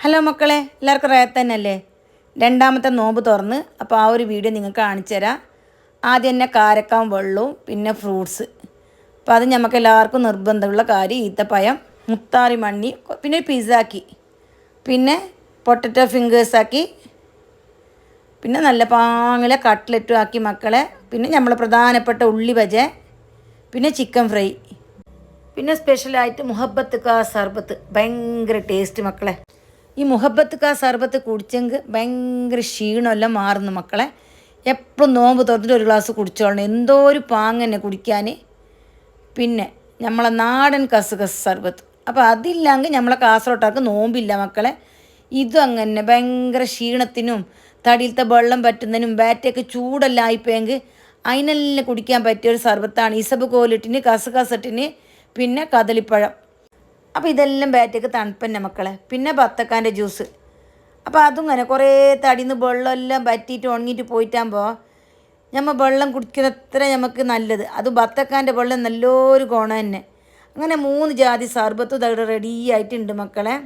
Hello മക്കളെ, എല്ലാവർക്കും റേത്ത് തന്നെയല്ലേ? രണ്ടാമത്തെ നോമ്പ് തുറന്ന് അപ്പോൾ ആ ഒരു വീഡിയോ നിങ്ങൾക്ക് കാണിച്ചു തരാം. ആദ്യം തന്നെ കാരക്കാൻ വെള്ളവും പിന്നെ ഫ്രൂട്ട്സ്. അപ്പോൾ അത് നമുക്ക് എല്ലാവർക്കും നിർബന്ധമുള്ള കാര്യം ഈത്തപ്പഴം, മുത്താറി മണ്ണി, പിന്നെ പിസ്സാക്കി, പിന്നെ പൊട്ടറ്റോ ഫിംഗേഴ്സാക്കി, പിന്നെ നല്ല പാങ്ങിലെ കട്ട്ലറ്റും ആക്കി മക്കളെ. പിന്നെ നമ്മൾ പ്രധാനപ്പെട്ട ഉള്ളി ബജ, പിന്നെ ചിക്കൻ ഫ്രൈ, പിന്നെ സ്പെഷ്യലായിട്ട് മുഹബത്ത് കാ സർബത്ത്. ഭയങ്കര ടേസ്റ്റ് മക്കളെ. ഈ മുഹബത്ത് കാ സർബത്ത് കുടിച്ചെങ്കിൽ ഭയങ്കര ക്ഷീണമെല്ലാം മാറുന്നു മക്കളെ. എപ്പോഴും നോമ്പ് തുറന്നിട്ട് ഒരു ഗ്ലാസ് കുടിച്ചോളണം. എന്തോ ഒരു പാങ്ങ് തന്നെ കുടിക്കാൻ. പിന്നെ നമ്മളെ നാടൻ കസുകസ് സർബത്ത്. അപ്പോൾ അതില്ലെങ്കിൽ നമ്മളെ കാസർഗോട്ടാർക്ക് നോമ്പില്ല മക്കളെ. ഇതും അങ്ങനെ ഭയങ്കര ക്ഷീണത്തിനും തടിയിലത്തെ വെള്ളം പറ്റുന്നതിനും ബാറ്റൊക്കെ ചൂടെല്ലാം ആയിപ്പോയെങ്കിൽ അതിനെല്ലാം കുടിക്കാൻ പറ്റിയൊരു സർബത്താണ് ഇസബ് കോലിട്ടിന്, കസുകസട്ടിന്, പിന്നെ കദളിപ്പഴം. അപ്പോൾ ഇതെല്ലാം ബാറ്റൊക്കെ തണുപ്പന്നെ മക്കളെ. പിന്നെ ബത്തക്കാൻ്റെ ജ്യൂസ്. അപ്പോൾ അതും അങ്ങനെ കുറേ തടിന്ന് വെള്ളമെല്ലാം പറ്റിയിട്ട് ഉണങ്ങിയിട്ട് പോയിട്ടാകുമ്പോൾ നമ്മൾ വെള്ളം കുടിക്കുന്നത്ര നമുക്ക് നല്ലത്. അത് ബത്തക്കാൻ്റെ വെള്ളം നല്ലൊരു ഗുണം തന്നെ. അങ്ങനെ 3 ജാതി സർബത്തും ഇതവിടെ റെഡി ആയിട്ടുണ്ട് മക്കളെ.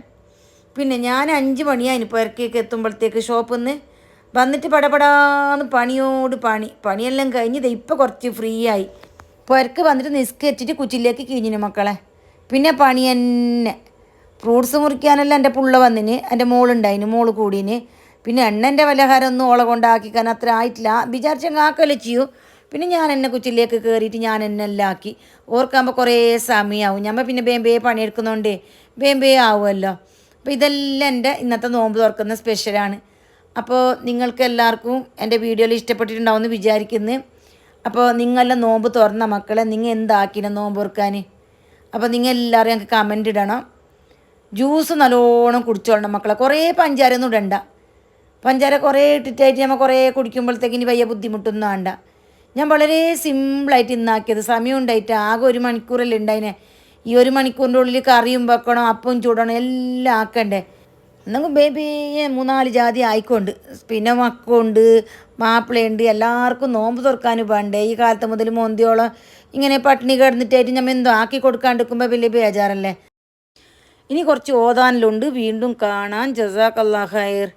പിന്നെ ഞാൻ 5 മണിയായിന് പുരക്കേക്ക് എത്തുമ്പോഴത്തേക്ക് ഷോപ്പിൽ നിന്ന് വന്നിട്ട് പടപടാന്ന് പണിയെല്ലാം കഴിഞ്ഞ് ഇപ്പോൾ കുറച്ച് ഫ്രീ ആയി. പുരക്ക് വന്നിട്ട് നിസ്കരിച്ചിട്ട് കുച്ചിലേക്ക് കിഴിഞ്ഞിന് മക്കളെ. പിന്നെ പണി തന്നെ. ഫ്രൂട്ട്സ് മുറിക്കാനെല്ലാം എൻ്റെ പുള്ള വന്നിന്, എൻ്റെ മോളുണ്ടായിന്, മോള് കൂടീന്. പിന്നെ എണ്ണൻ്റെ പലഹാരം ഒന്നും ഓളെ കൊണ്ടാക്കിക്കാൻ അത്ര ആയിട്ടില്ല. വിചാരിച്ചങ്ങ് ആക്കല്ലേ ചെയ്യൂ. പിന്നെ ഞാൻ എന്നെ കുച്ചിലേക്ക് കയറിയിട്ട് ഞാൻ എന്നെ എല്ലാം ആക്കി. ഓർക്കാകുമ്പോൾ കുറേ സമയമാവും. ഞമ്മ പിന്നെ ബേബേ പണിയെടുക്കുന്നതുകൊണ്ട് ബേബേ ആവുമല്ലോ. അപ്പോൾ ഇതെല്ലാം എൻ്റെ ഇന്നത്തെ നോമ്പ് തുറക്കുന്ന സ്പെഷ്യലാണ്. അപ്പോൾ നിങ്ങൾക്ക് എല്ലാവർക്കും എൻ്റെ വീഡിയോയിൽ ഇഷ്ടപ്പെട്ടിട്ടുണ്ടാവുമെന്ന് വിചാരിക്കുന്നു. അപ്പോൾ നിങ്ങളെല്ലാം നോമ്പ് തുറന്ന മക്കളെ, നിങ്ങൾ എന്താക്കിന നോമ്പ് തുറക്കാൻ? അപ്പോൾ നിങ്ങൾ എല്ലാവരും ഞങ്ങൾക്ക് കമൻ്റ് ഇടണം. ജ്യൂസ് നല്ലോണം കുടിച്ചോളണം മക്കളെ. കുറേ പഞ്ചാരയൊന്നും ഇടണ്ട. പഞ്ചാര കുറേ ഇട്ടിട്ടായിട്ട് നമ്മൾ കുറേ കുടിക്കുമ്പോഴത്തേക്ക് ഇനി വലിയ ബുദ്ധിമുട്ടൊന്നും വേണ്ട. ഞാൻ വളരെ സിമ്പിളായിട്ട് ഇന്നാക്കിയത്. സമയം ഉണ്ടായിട്ട് ആകെ 1 മണിക്കൂറല്ലേ ഉണ്ടായിനെ. ഈ 1 മണിക്കൂറിൻ്റെ ഉള്ളിൽ കറിയും വെക്കണം, അപ്പവും ചൂടണം, എല്ലാം ആക്കണ്ടേ. എന്തെങ്കിലും ബേബിയെ 3-4 ജാതി ആയിക്കൊണ്ട്. പിന്നെ മക്കളുണ്ട്, മാപ്പിളയുണ്ട്, എല്ലാവർക്കും നോമ്പ് തുറക്കാനും വേണ്ടേ. ഈ കാലത്ത് മുതൽ മോന്തിയോളം ഇങ്ങനെ പട്ടിണി കിടന്നിട്ടായിട്ട് നമ്മൾ എന്തോ ആക്കി കൊടുക്കാണ്ടിരിക്കുമ്പോൾ വലിയ ബേജാറല്ലേ. ഇനി കുറച്ച് ഓതാനിലുണ്ട്. വീണ്ടും കാണാൻ. ജസാക്കല്ലാഹ് ഖൈർ.